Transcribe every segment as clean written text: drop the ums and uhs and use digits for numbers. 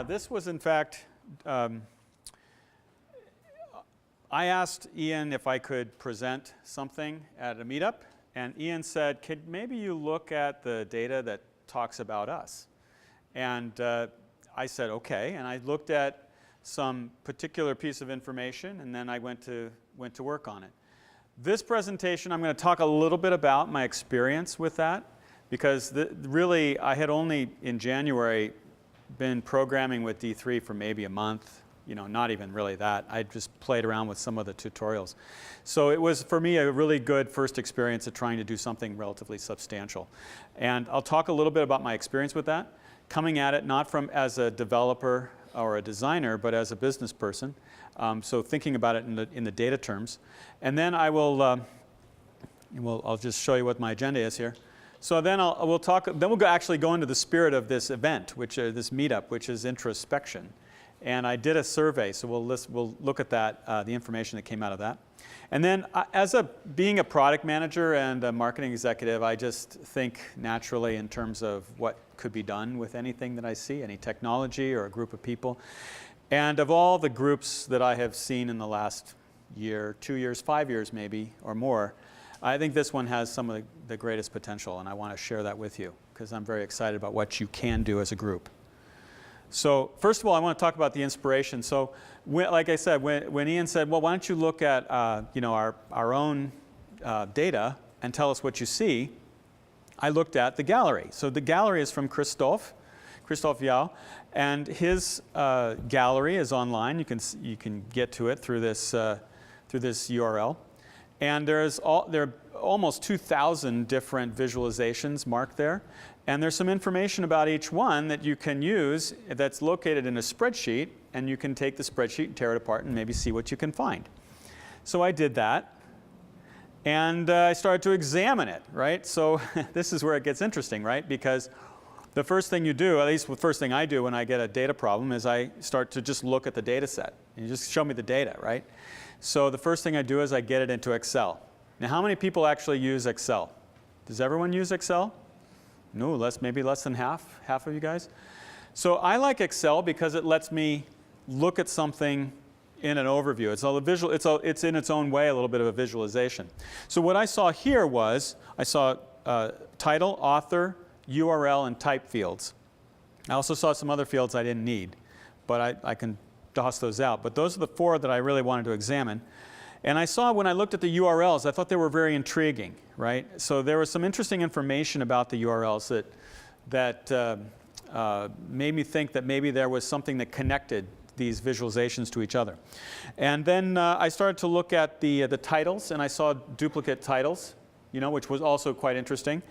This was, in fact, I asked Ian if I could present something at a meetup, and Ian said, could maybe you look at the data that talks about us? And I said, okay, and I looked at some particular piece of information, and then I went to work on it. This presentation, I'm going to talk a little bit about my experience with that, because really, I had only in January been programming with D3 for maybe a month, not even really that. I just played around with some of the tutorials. So it was, for me, a really good first experience at trying to do something relatively substantial. And I'll talk a little bit about my experience with that, coming at it not from as a developer or a designer, but as a business person. So thinking about it in the data terms. And then I will, I'll just show you what my agenda is here. So then we'll actually go into the spirit of this event, this meetup, which is introspection. And I did a survey, so we'll look at that, the information that came out of that. And then being a product manager and a marketing executive, I just think naturally in terms of what could be done with anything that I see, any technology or a group of people. And of all the groups that I have seen in the last year, 2 years, 5 years maybe, or more, I think this one has some of the greatest potential, and I want to share that with you because I'm very excited about what you can do as a group. So first of all, I want to talk about the inspiration. So like I said, when Ian said, well, why don't you look at our own data and tell us what you see, I looked at the gallery. So the gallery is from Christophe Yao, and his gallery is online. You can get to it through this URL. And there are almost 2,000 different visualizations marked there. And there's some information about each one that you can use that's located in a spreadsheet. And you can take the spreadsheet and tear it apart and maybe see what you can find. So I did that. And I started to examine it, right? So this is where it gets interesting, right? Because the first thing you do, at least the first thing I do when I get a data problem, is I start to just look at the data set. You just show me the data, right? So the first thing I do is I get it into Excel. Now, how many people actually use Excel? Does everyone use Excel? No, maybe less than half of you guys. So I like Excel because it lets me look at something in an overview. It's in its own way a little bit of a visualization. So what I saw here was I saw title, author, URL, and type fields. I also saw some other fields I didn't need, but I can toss those out. But those are the 4 that I really wanted to examine. And I saw when I looked at the URLs, I thought they were very intriguing, right? So there was some interesting information about the URLs that made me think that maybe there was something that connected these visualizations to each other. And then I started to look at the titles, and I saw duplicate titles, which was also quite interesting.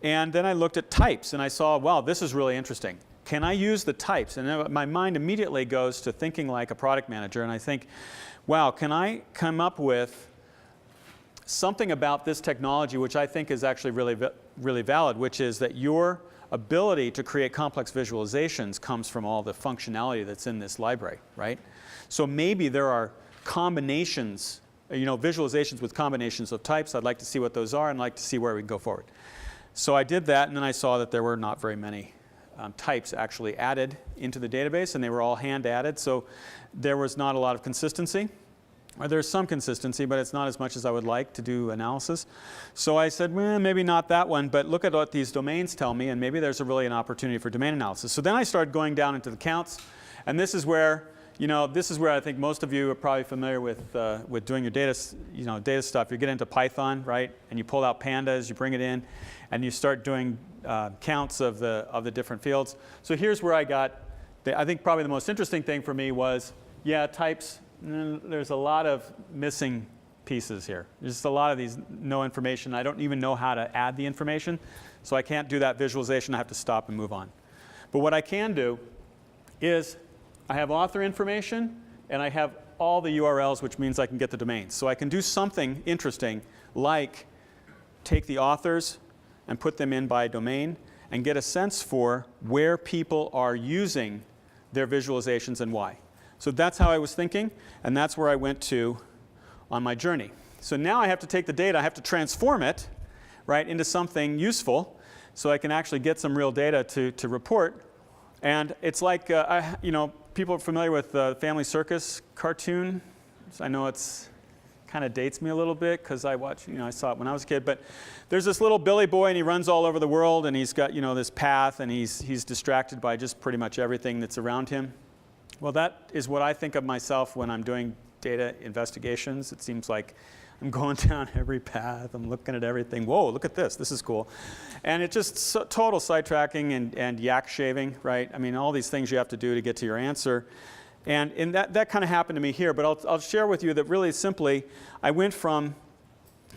And then I looked at types, and I saw, wow, this is really interesting. Can I use the types? And my mind immediately goes to thinking like a product manager, and I think, wow, can I come up with something about this technology which I think is actually really valid, which is that your ability to create complex visualizations comes from all the functionality that's in this library, right? So maybe there are combinations, visualizations with combinations of types. I'd like to see what those are and like to see where we can go forward. So I did that, and then I saw that there were not very many types actually added into the database, and they were all hand added. So there was not a lot of consistency. Or there's some consistency, but it's not as much as I would like to do analysis. So I said, well, maybe not that one, but look at what these domains tell me, and maybe there's really an opportunity for domain analysis. So then I started going down into the counts, and this is where I think most of you are probably familiar with doing your data stuff. You get into Python, right, and you pull out pandas, you bring it in, and you start doing counts of the different fields. So here's where I got, I think probably the most interesting thing for me was, yeah, types. There's a lot of missing pieces here. There's just a lot of these no information. I don't even know how to add the information, so I can't do that visualization. I have to stop and move on. But what I can do is I have author information, and I have all the URLs, which means I can get the domains. So I can do something interesting like take the authors and put them in by domain and get a sense for where people are using their visualizations and why. So that's how I was thinking, and that's where I went to on my journey. So now I have to take the data, I have to transform it, right, into something useful so I can actually get some real data to report And it's like, people are familiar with the Family Circus cartoon. So I know it's kind of dates me a little bit because I saw it when I was a kid. But there's this little Billy boy, and he runs all over the world, and he's got, this path, and he's distracted by just pretty much everything that's around him. Well, that is what I think of myself when I'm doing data investigations. It seems like I'm going down every path. I'm looking at everything. Whoa, look at this. This is cool. And it's just total sidetracking and yak shaving, right? I mean, all these things you have to do to get to your answer. And that kind of happened to me here. But I'll share with you that really simply, I went from,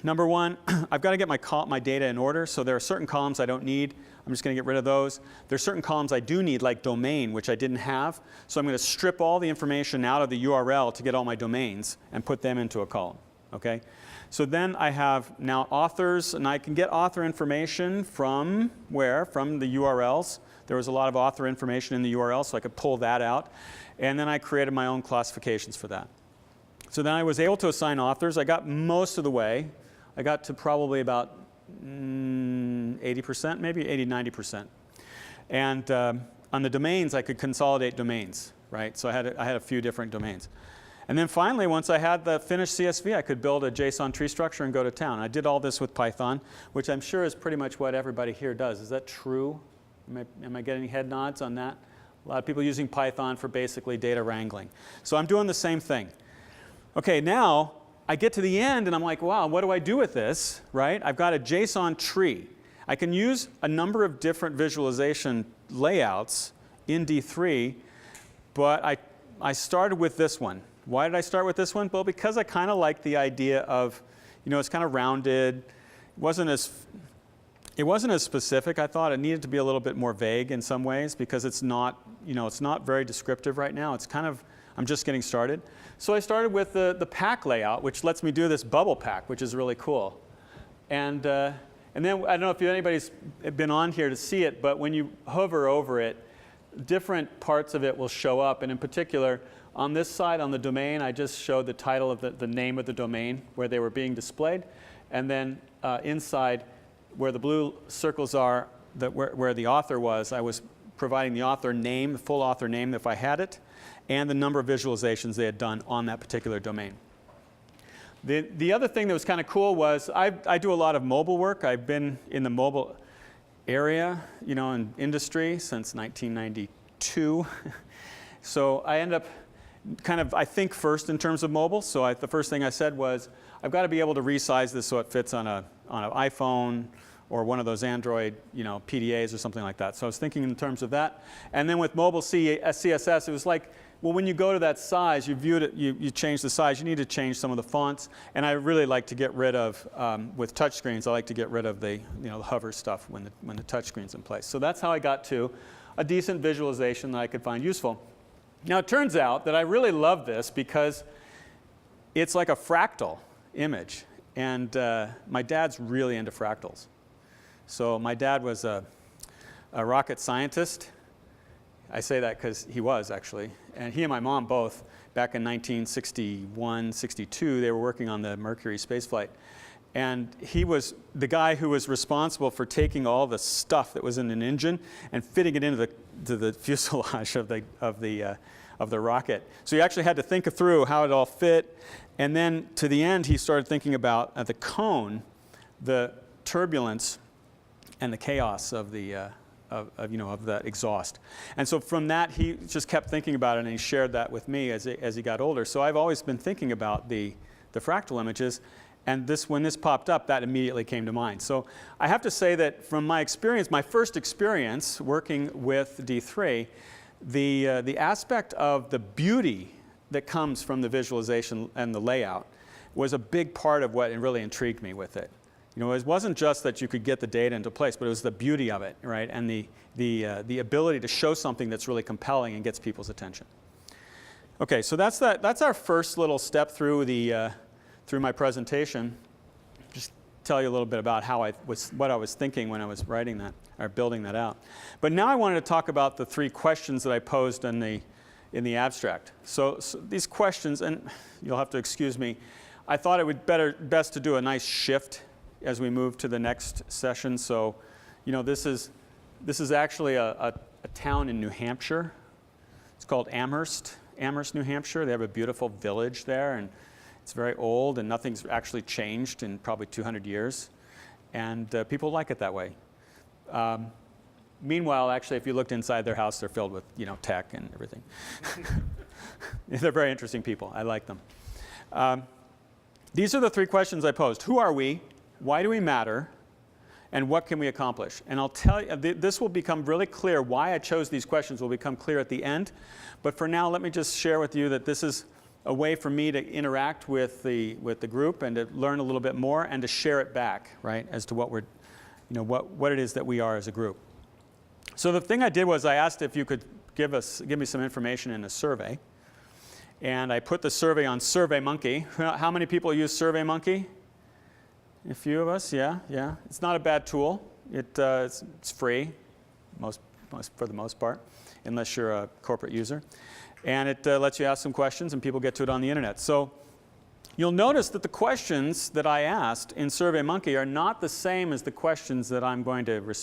number one, I've got to get my data in order. So there are certain columns I don't need. I'm just going to get rid of those. There's certain columns I do need, like domain, which I didn't have. So I'm going to strip all the information out of the URL to get all my domains and put them into a column. Okay, so then I have now authors, and I can get author information from where? From the URLs. There was a lot of author information in the URL, so I could pull that out. And then I created my own classifications for that. So then I was able to assign authors. I got most of the way. I got to probably about 80%, maybe 80, 90%. And on the domains, I could consolidate domains, right? So I had a few different domains. And then finally, once I had the finished CSV, I could build a JSON tree structure and go to town. I did all this with Python, which I'm sure is pretty much what everybody here does. Is that true? Am I getting head nods on that? A lot of people using Python for basically data wrangling. So I'm doing the same thing. Okay, now I get to the end and I'm like, wow, what do I do with this, right? I've got a JSON tree. I can use a number of different visualization layouts in D3, but I started with this one. Why did I start with this one? Well, because I kind of like the idea of, it's kind of rounded. It wasn't as specific. I thought it needed to be a little bit more vague in some ways because it's not very descriptive right now. It's kind of, I'm just getting started. So I started with the pack layout, which lets me do this bubble pack, which is really cool. And then I don't know if anybody's been on here to see it, but when you hover over it, different parts of it will show up. And in particular, on this side, on the domain, I just showed the title of the name of the domain where they were being displayed. And then inside, where the blue circles are, where the author was, I was providing the author name, the full author name if I had it, and the number of visualizations they had done on that particular domain. The other thing that was kind of cool was I do a lot of mobile work. I've been in the mobile area, in industry since 1992. So I end up I think first in terms of mobile. So the first thing I said was, I've got to be able to resize this so it fits on an iPhone or one of those Android, PDAs or something like that. So I was thinking in terms of that. And then with mobile CSS, it was like, well, when you go to that size, you viewed it, you change the size, you need to change some of the fonts. And I really like to get rid of, with touchscreens, I like to get rid of the hover stuff when the touchscreen's in place. So that's how I got to a decent visualization that I could find useful. Now, it turns out that I really love this because it's like a fractal image. And my dad's really into fractals. So my dad was a rocket scientist. I say that because he was, actually. And he and my mom both, back in 1961, 62, they were working on the Mercury spaceflight. And he was the guy who was responsible for taking all the stuff that was in an engine and fitting it into the fuselage of the rocket. So he actually had to think through how it all fit. And then to the end, he started thinking about the cone, the turbulence, and the chaos of that exhaust. And so from that, he just kept thinking about it, and he shared that with me as he got older. So I've always been thinking about the fractal images. And when this popped up, that immediately came to mind. So I have to say that from my experience, my first experience working with D3, the aspect of the beauty that comes from the visualization and the layout was a big part of what really intrigued me with it. It wasn't just that you could get the data into place, but it was the beauty of it, right? And the ability to show something that's really compelling and gets people's attention. Okay, so that's our first little step through through my presentation. Just tell you a little bit about what I was thinking when I was writing that or building that out. But now I wanted to talk about the 3 questions that I posed in the abstract. So these questions, and you'll have to excuse me, I thought it would best to do a nice shift as we move to the next session. So, this is actually a a town in New Hampshire. It's called Amherst, New Hampshire. They have a beautiful village there, and it's very old, and nothing's actually changed in probably 200 years. And people like it that way. Meanwhile, actually, if you looked inside their house, they're filled with, tech and everything. They're very interesting people. I like them. These are the 3 questions I posed. Who are we? Why do we matter? And what can we accomplish? And I'll tell you, this will become really clear. Why I chose these questions will become clear at the end. But for now, let me just share with you that this is a way for me to interact with the group and to learn a little bit more and to share it back, right, as to what we're, what it is that we are as a group. So the thing I did was I asked if you could give me some information in a survey. And I put the survey on SurveyMonkey. How many people use SurveyMonkey? A few of us, yeah. It's not a bad tool. It's free, for the most part, unless you're a corporate user. And it lets you ask some questions, and people get to it on the internet. So you'll notice that the questions that I asked in SurveyMonkey are not the same as the questions that I'm going to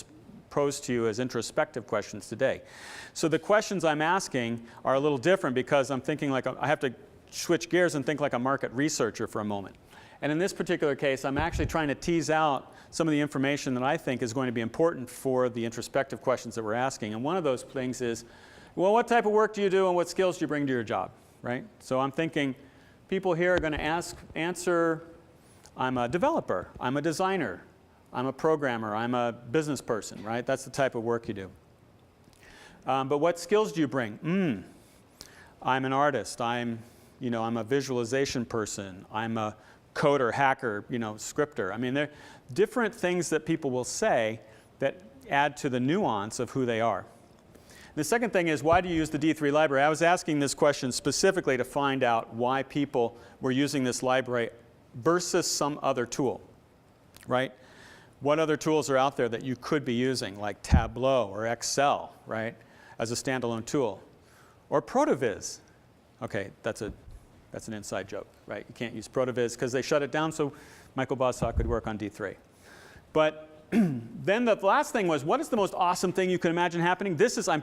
pose to you as introspective questions today. So the questions I'm asking are a little different because I'm thinking like I have to switch gears and think like a market researcher for a moment. And in this particular case, I'm actually trying to tease out some of the information that I think is going to be important for the introspective questions that we're asking. And one of those things is, well, what type of work do you do and what skills do you bring to your job, right? So I'm thinking people here are going to answer, I'm a developer, I'm a designer, I'm a programmer, I'm a business person, right? That's the type of work you do. But what skills do you bring? I'm an artist, I'm a visualization person, I'm a coder, hacker, scripter. I mean, there are different things that people will say that add to the nuance of who they are. The second thing is, why do you use the D3 library? I was asking this question specifically to find out why people were using this library versus some other tool, right? What other tools are out there that you could be using, like Tableau or Excel, right, as a standalone tool? Or ProtoViz. Okay, that's an inside joke, right? You can't use ProtoViz because they shut it down so Michael Bostock could work on D3. But then the last thing was, what is the most awesome thing you can imagine happening? I'm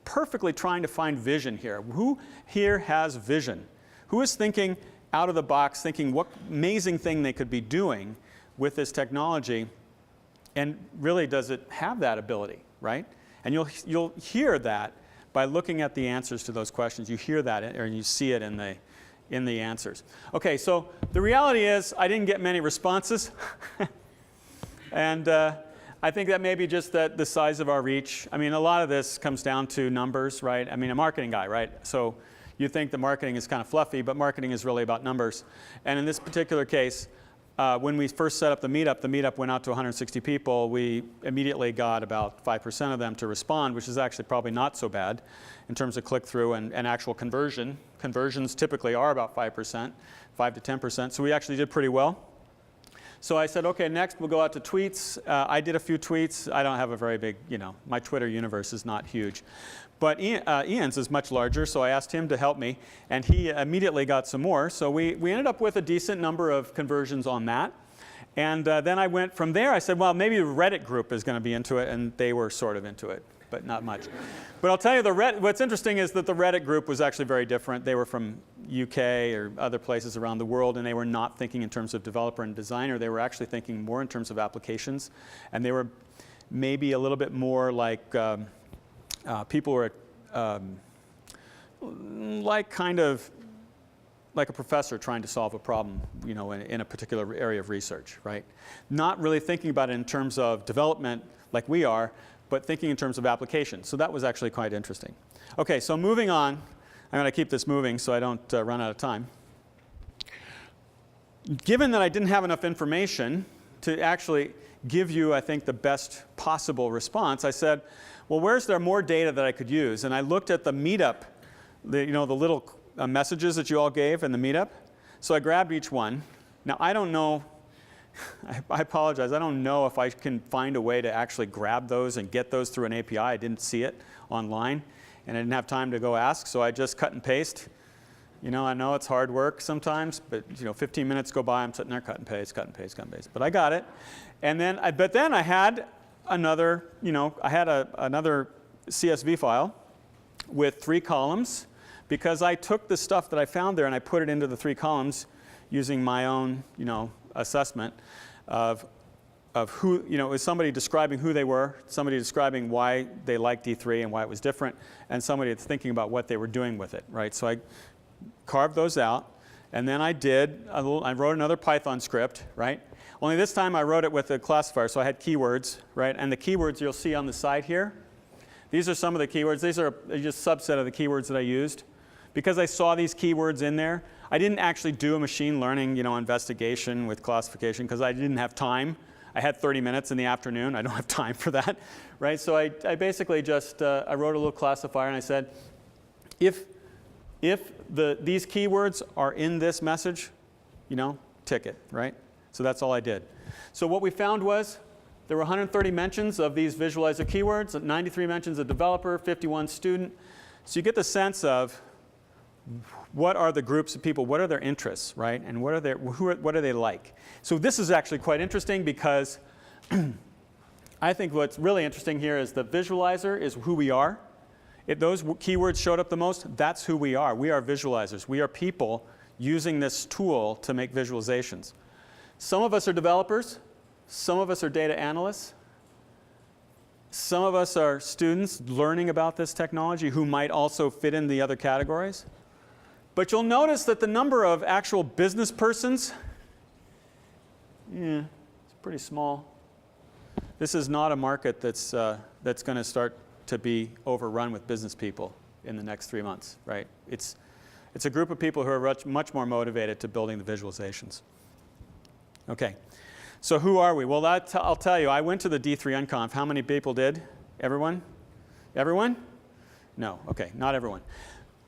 perfectly trying to find vision here. Who here has vision? Who is thinking out of the box, thinking what amazing thing they could be doing with this technology? And really, does it have that ability, right? And you'll hear that by looking at the answers to those questions. You hear that, or you see it in the answers. Okay, so the reality is I didn't get many responses. And I think that may be just the size of our reach. I mean, a lot of this comes down to numbers, right? I mean, a marketing guy, right? So you think the marketing is kind of fluffy, but marketing is really about numbers. And in this particular case, when we first set up the meetup went out to 160 people. We immediately got about 5% of them to respond, which is actually probably not so bad in terms of click-through and actual conversion. Conversions typically are about 5%, 5 to 10%. So we actually did pretty well. So I said, okay, next we'll go out to tweets. I did a few tweets. I don't have a very big, my Twitter universe is not huge. But Ian's is much larger, so I asked him to help me, and he immediately got some more. So we ended up with a decent number of conversions on that. And then I went from there. I said, well, maybe the Reddit group is going to be into it, and they were sort of into it, but not much. But I'll tell you, what's interesting is that the Reddit group was actually very different. They were from UK or other places around the world, and they were not thinking in terms of developer and designer. They were actually thinking more in terms of applications, and they were maybe a little bit more like people were like a professor trying to solve a problem, in a particular area of research, right? Not really thinking about it in terms of development like we are, but thinking in terms of application. So that was actually quite interesting. Okay, so moving on. I'm going to keep this moving so I don't run out of time. Given that I didn't have enough information to actually give you, I think, the best possible response, I said, well, where's there more data that I could use? And I looked at the meetup, the little messages that you all gave in the meetup. So I grabbed each one. Now, I don't know, I apologize, I don't know if I can find a way to actually grab those and get those through an API. I didn't see it online, and I didn't have time to go ask, so I just cut and paste. I know it's hard work sometimes, but 15 minutes go by, I'm sitting there, cut and paste, cut and paste, cut and paste. But I got it. And then, but then I had another, another CSV file with 3 columns because I took the stuff that I found there and I put it into the 3 columns using my own, assessment of who, it was somebody describing who they were, somebody describing why they liked D3 and why it was different, and somebody that's thinking about what they were doing with it, right? So I carved those out, and then I wrote another Python script, right? Only this time I wrote it with a classifier, so I had keywords, right? And the keywords you'll see on the side here, these are some of the keywords. These are just a subset of the keywords that I used. Because I saw these keywords in there, I didn't actually do a machine learning, investigation with classification because I didn't have time. I had 30 minutes in the afternoon. I don't have time for that, right? So I basically just, I wrote a little classifier and I said, if these keywords are in this message, tick it, right? So that's all I did. So what we found was there were 130 mentions of these visualizer keywords, 93 mentions of developer, 51 student. So you get the sense of what are the groups of people, what are their interests, right? And what are they like? So this is actually quite interesting because I think what's really interesting here is the visualizer is who we are. If those keywords showed up the most, that's who we are. We are visualizers. We are people using this tool to make visualizations. Some of us are developers. Some of us are data analysts. Some of us are students learning about this technology who might also fit in the other categories. But you'll notice that the number of actual business persons, it's pretty small. This is not a market that's going to start to be overrun with business people in the next 3 months, right? It's a group of people who are much more motivated to building the visualizations. Okay, so who are we? Well, I'll tell you, I went to the D3 Unconf. How many people did? Everyone? Everyone? No, okay, not everyone.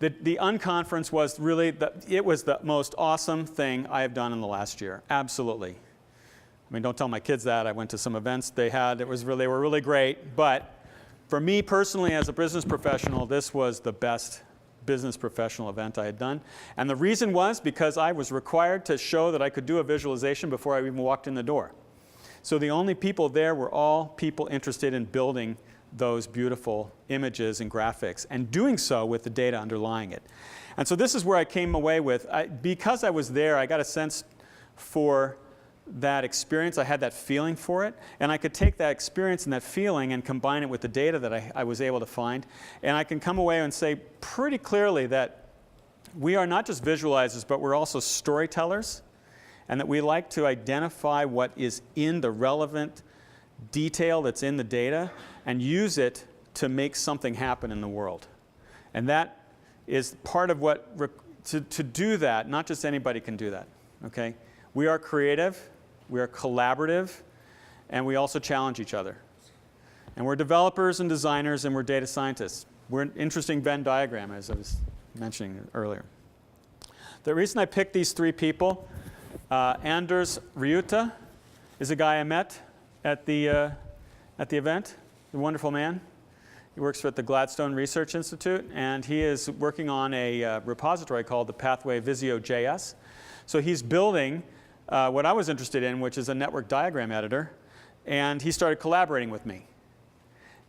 The Unconference was really, it was the most awesome thing I have done in the last year, absolutely. I mean, don't tell my kids that. I went to some events they had. They were really great. But for me personally, as a business professional, this was the best business professional event I had done. And the reason was because I was required to show that I could do a visualization before I even walked in the door. So the only people there were all people interested in building those beautiful images and graphics, and doing so with the data underlying it. And so this is where I came away with, because I was there, I got a sense for that experience. I had that feeling for it, and I could take that experience and that feeling and combine it with the data that I was able to find, and I can come away and say pretty clearly that we are not just visualizers, but we're also storytellers, and that we like to identify what is in the relevant detail that's in the data and use it to make something happen in the world. And that is part of what, to do that, not just anybody can do that, okay? We are creative, we are collaborative, and we also challenge each other. And we're developers and designers, and we're data scientists. We're an interesting Venn diagram, as I was mentioning earlier. The reason I picked these 3 people, Anders Ryuta is a guy I met at the event, a wonderful man. He works at the Gladstone Research Institute, and he is working on a repository called the Pathway Visio.js. So he's building what I was interested in, which is a network diagram editor, and he started collaborating with me.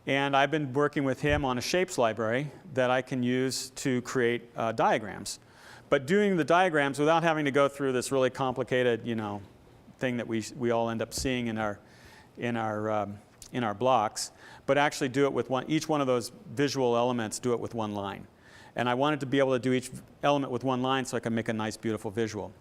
And I've been working with him on a shapes library that I can use to create diagrams. But doing the diagrams without having to go through this really complicated, thing that we all end up seeing in our blocks, but actually do it with each one of those visual elements, do it with one line. And I wanted to be able to do each element with one line so I can make a nice, beautiful visual.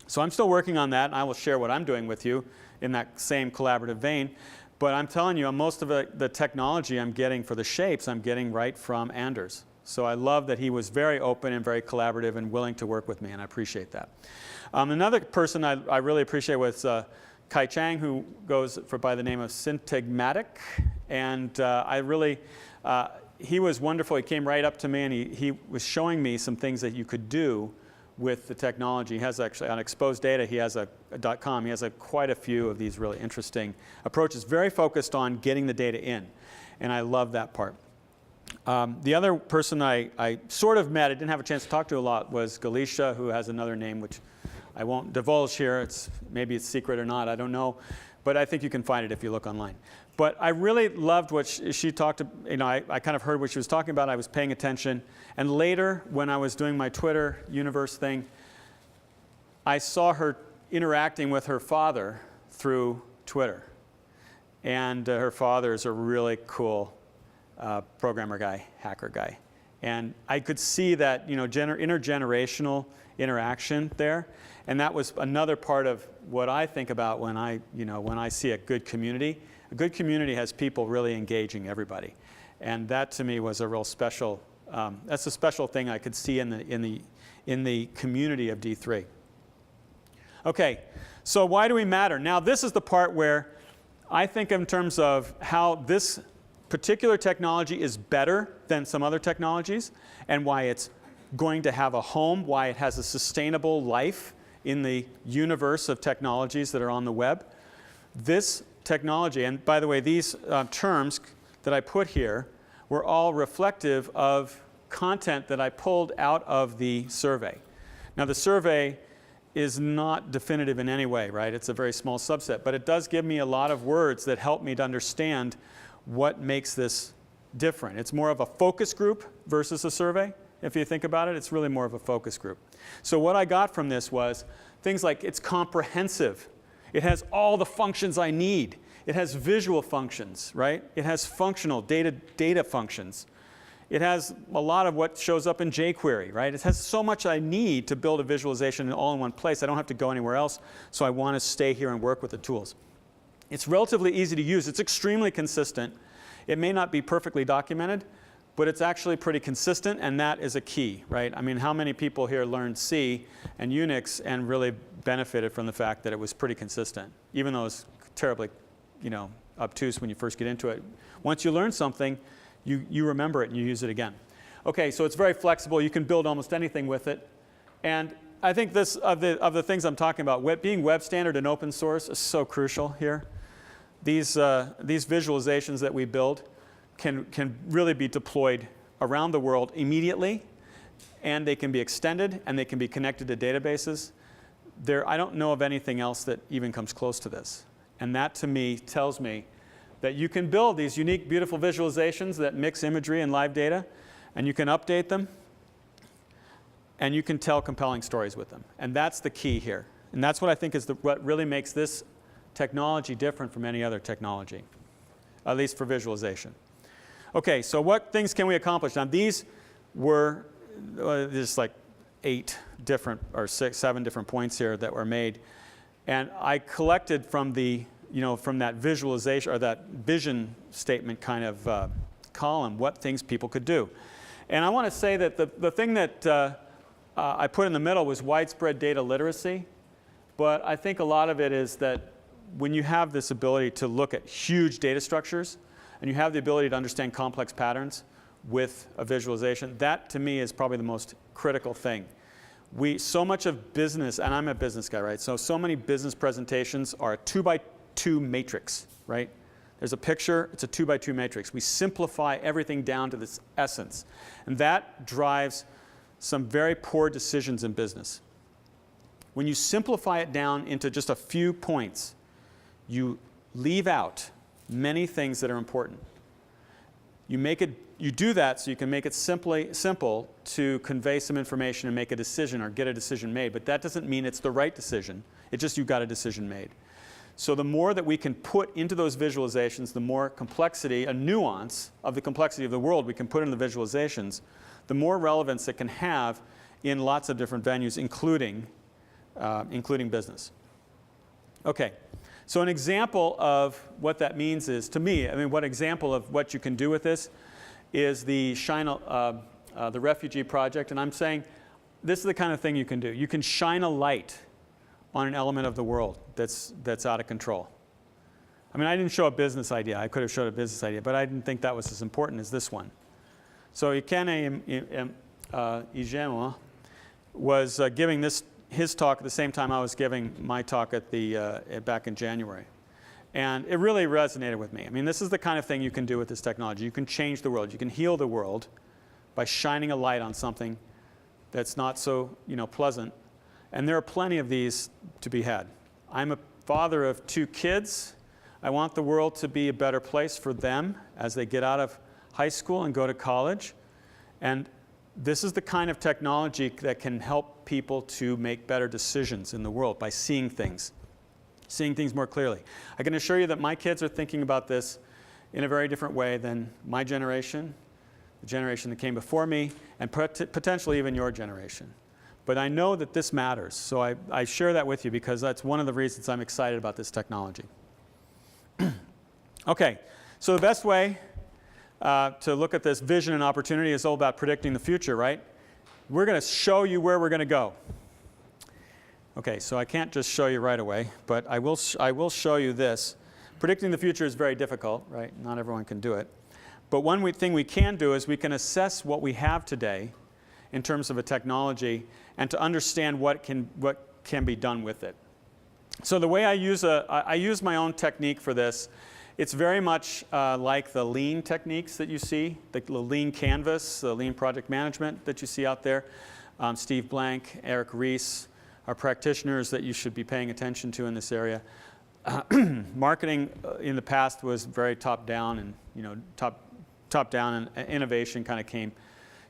So I'm still working on that, and I will share what I'm doing with you in that same collaborative vein. But I'm telling you, most of the technology I'm getting for the shapes, I'm getting right from Anders. So I love that he was very open and very collaborative and willing to work with me, and I appreciate that. Another person I really appreciate was Kai Chang, who goes by the name of Syntagmatic. And he was wonderful. He came right up to me, and he was showing me some things that you could do with the technology. He has actually, on Exposed Data, he has .com, he has quite a few of these really interesting approaches, very focused on getting the data in. And I love that part. The other person I sort of met, I didn't have a chance to talk to a lot, was Galicia, who has another name which I won't divulge here. Maybe it's secret or not, I don't know. But I think you can find it if you look online. But I really loved what she talked to, I kind of heard what she was talking about. I was paying attention. And later, when I was doing my Twitter universe thing, I saw her interacting with her father through Twitter. And her father is a really cool programmer guy, hacker guy. And I could see that, intergenerational interaction there. And that was another part of what I think about when I see a good community. A good community has people really engaging everybody. And that to me was a real special, that's a special thing I could see in the community of D3. Okay, so why do we matter? Now this is the part where I think in terms of how this particular technology is better than some other technologies and why it's going to have a home, why it has a sustainable life in the universe of technologies that are on the web. This technology, and by the way, these terms that I put here were all reflective of content that I pulled out of the survey. Now the survey is not definitive in any way, right? It's a very small subset, but it does give me a lot of words that help me to understand what makes this different. It's more of a focus group versus a survey. If you think about it, it's really more of a focus group. So what I got from this was things like it's comprehensive. It has all the functions I need. It has visual functions, right? It has functional data functions. It has a lot of what shows up in jQuery, right? It has so much I need to build a visualization all in one place. I don't have to go anywhere else, so I want to stay here and work with the tools. It's relatively easy to use. It's extremely consistent. It may not be perfectly documented, but it's actually pretty consistent, and that is a key, right? I mean, how many people here learned C and Unix and really benefited from the fact that it was pretty consistent, even though it's terribly, obtuse when you first get into it. Once you learn something, you remember it and you use it again. Okay, so it's very flexible. You can build almost anything with it. And I think this, of the things I'm talking about, being web standard and open source is so crucial here. These visualizations that we build can really be deployed around the world immediately, and they can be extended, and they can be connected to databases. I don't know of anything else that even comes close to this. And that, to me, tells me that you can build these unique, beautiful visualizations that mix imagery and live data, and you can update them, and you can tell compelling stories with them. And that's the key here. And that's what I think is what really makes this technology different from any other technology, at least for visualization. Okay, so what things can we accomplish? Now these were just like 8 different or 7 different points here that were made. And I collected from the, from that visualization or that vision statement kind of column what things people could do. And I want to say that the thing that I put in the middle was widespread data literacy. But I think a lot of it is that when you have this ability to look at huge data structures and you have the ability to understand complex patterns with a visualization, that to me is probably the most critical thing. So much of business, and I'm a business guy, right? So many business presentations are a 2x2 matrix, right? There's a picture, it's a 2x2 matrix. We simplify everything down to this essence. And that drives some very poor decisions in business. When you simplify it down into just a few points, you leave out many things that are important. You do that so you can make it simple to convey some information and make a decision or get a decision made. But that doesn't mean it's the right decision. It's just you got a decision made. So the more that we can put into those visualizations, the more complexity, a nuance of the complexity of the world we can put into the visualizations, the more relevance it can have in lots of different venues, including business. Okay. So an example of what that means is, to me, what example of what you can do with this is the the refugee project. And I'm saying this is the kind of thing you can do. You can shine a light on an element of the world that's out of control. I didn't show a business idea. I could have showed a business idea, but I didn't think that was as important as this one. So Ikene Ijema was giving his talk at the same time I was giving my talk at back in January. And it really resonated with me. This is the kind of thing you can do with this technology. You can change the world. You can heal the world by shining a light on something that's not so pleasant. And there are plenty of these to be had. I'm a father of 2 kids. I want the world to be a better place for them as they get out of high school and go to college. And this is the kind of technology that can help people to make better decisions in the world by seeing things more clearly. I can assure you that my kids are thinking about this in a very different way than my generation, the generation that came before me, and potentially even your generation. But I know that this matters, so I share that with you because that's one of the reasons I'm excited about this technology. Okay, so the best way to look at this vision and opportunity is all about predicting the future, right? We're going to show you where we're going to go. Okay, so I can't just show you right away, but I will show you this. Predicting the future is very difficult, right? Not everyone can do it. But one thing we can do is we can assess what we have today in terms of a technology and to understand what can be done with it. So the way I use my own technique for this, it's very much like the lean techniques that you see, the lean canvas, the lean project management that you see out there. Steve Blank, Eric Rees are practitioners that you should be paying attention to in this area. Marketing in the past was very top-down, and top-down, and innovation kind of came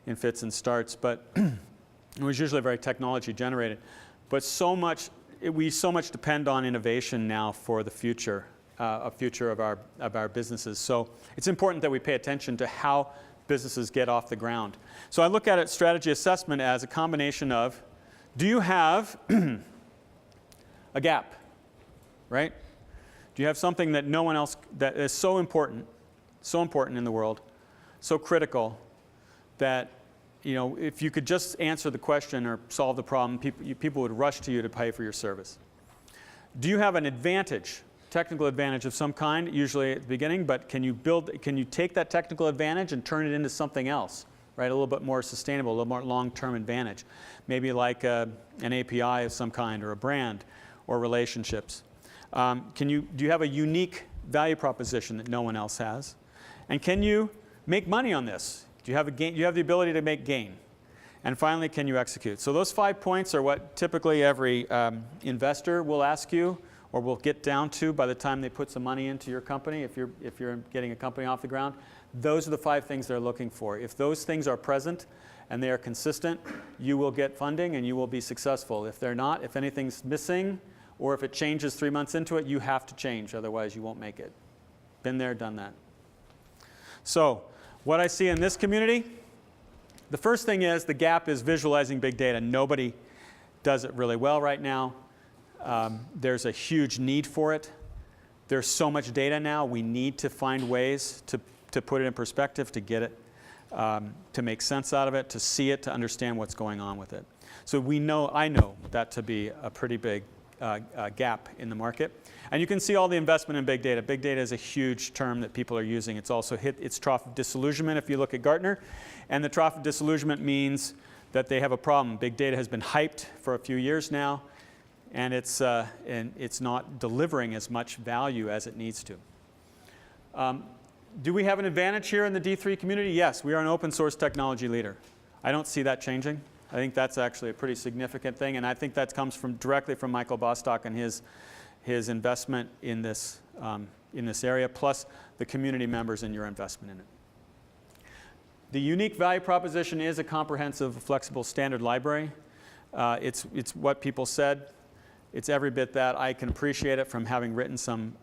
in fits and starts, but it was usually very technology-generated. But we so much depend on innovation now for the future. A future of our businesses. So it's important that we pay attention to how businesses get off the ground. So I look at it, strategy assessment, as a combination of, do you have a gap, right? Do you have something that no one else, that is so important in the world, so critical that, if you could just answer the question or solve the problem, people would rush to you to pay for your service. Do you have an advantage? Technical advantage of some kind, usually at the beginning, but can you take that technical advantage and turn it into something else, right? A little bit more sustainable, a little more long-term advantage. Maybe like an API of some kind, or a brand, or relationships. Do you have a unique value proposition that no one else has? And can you make money on this? Do you have the ability to make gain? And finally, can you execute? So those 5 points are what typically every investor will ask you, or will get down to by the time they put some money into your company, if you're getting a company off the ground. Those are the 5 things they're looking for. If those things are present and they are consistent, you will get funding and you will be successful. If they're not, if anything's missing, or if it changes 3 months into it, you have to change, otherwise you won't make it. Been there, done that. So what I see in this community, the first thing is the gap is visualizing big data. Nobody does it really well right now. There's a huge need for it. There's so much data now, we need to find ways to put it in perspective, to get it, to make sense out of it, to see it, to understand what's going on with it. So I know that to be a pretty big gap in the market. And you can see all the investment in big data. Big data is a huge term that people are using. It's also hit its trough of disillusionment if you look at Gartner. And the trough of disillusionment means that they have a problem. Big data has been hyped for a few years now, and it's not delivering as much value as it needs to. Do we have an advantage here in the D3 community? Yes, we are an open source technology leader. I don't see that changing. I think that's actually a pretty significant thing, and I think that comes directly from Michael Bostock and his investment in this area, plus the community members and your investment in it. The unique value proposition is a comprehensive, flexible standard library. It's what people said. It's every bit that. I can appreciate it from having written some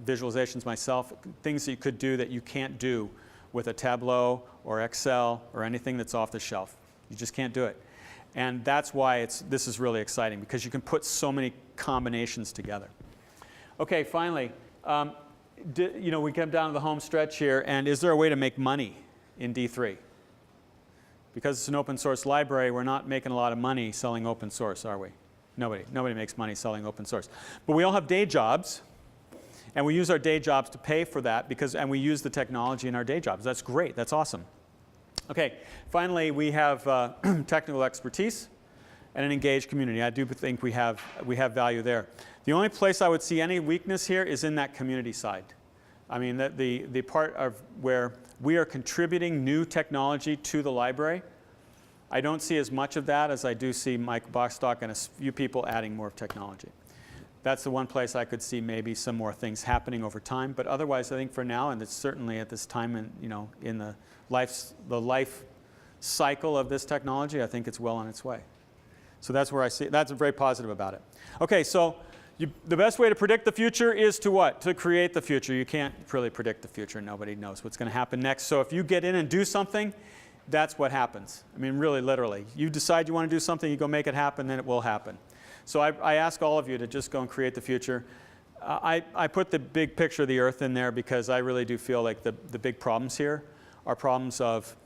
visualizations myself, things that you could do that you can't do with a Tableau or Excel or anything that's off the shelf. You just can't do it. And that's why this is really exciting, because you can put so many combinations together. Okay, finally, we come down to the home stretch here, and is there a way to make money in D3? Because it's an open source library, we're not making a lot of money selling open source, are we? Nobody makes money selling open source. But we all have day jobs, and we use our day jobs to pay for that, and we use the technology in our day jobs. That's great. That's awesome. Okay, finally, we have technical expertise and an engaged community. I do think we have value there. The only place I would see any weakness here is in that community side. I mean, the part of where we are contributing new technology to the library, I don't see as much of that as I do see Mike Bostock and a few people adding more technology. that's the one place I could see maybe some more things happening over time. But otherwise, I think for now, and it's certainly at this time in the life cycle of this technology, I think it's well on its way. So that's where I see, that's very positive about it. Okay, so the best way to predict the future is to what? To create the future. You can't really predict the future. Nobody knows what's going to happen next. So if you get in and do something, that's what happens. I mean, really, literally. You decide you want to do something, you go make it happen, then it will happen. So I ask all of you to just go and create the future. I put the big picture of the Earth in there because I really do feel like the big problems here are problems of,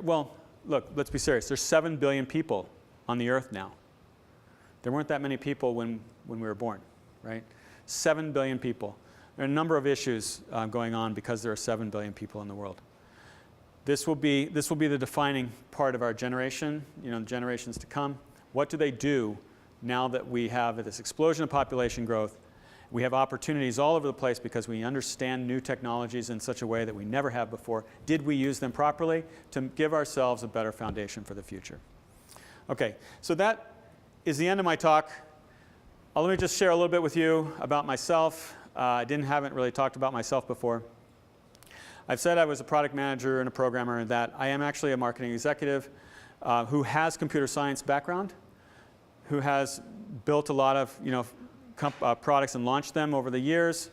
well, look, let's be serious. There's 7 billion people on the Earth now. There weren't that many people when we were born, right? 7 billion people. There are a number of issues going on because there are 7 billion people in the world. This will be the defining part of our generation, the generations to come. What do they do now that we have this explosion of population growth? We have opportunities all over the place because we understand new technologies in such a way that we never have before. Did we use them properly to give ourselves a better foundation for the future? Okay, so that is the end of my talk. Let me just share a little bit with you about myself. I haven't really talked about myself before. I've said I was a product manager and a programmer, and that I am actually a marketing executive who has computer science background, who has built a lot of products and launched them over the years,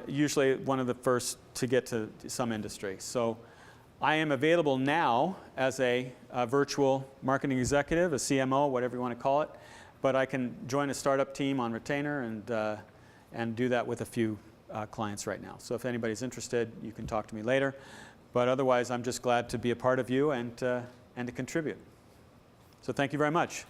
usually one of the first to get to some industry. So I am available now as a virtual marketing executive, a CMO, whatever you want to call it, but I can join a startup team on retainer and do that with a few clients right now. So if anybody's interested, you can talk to me later. But otherwise, I'm just glad to be a part of you and to contribute. So thank you very much.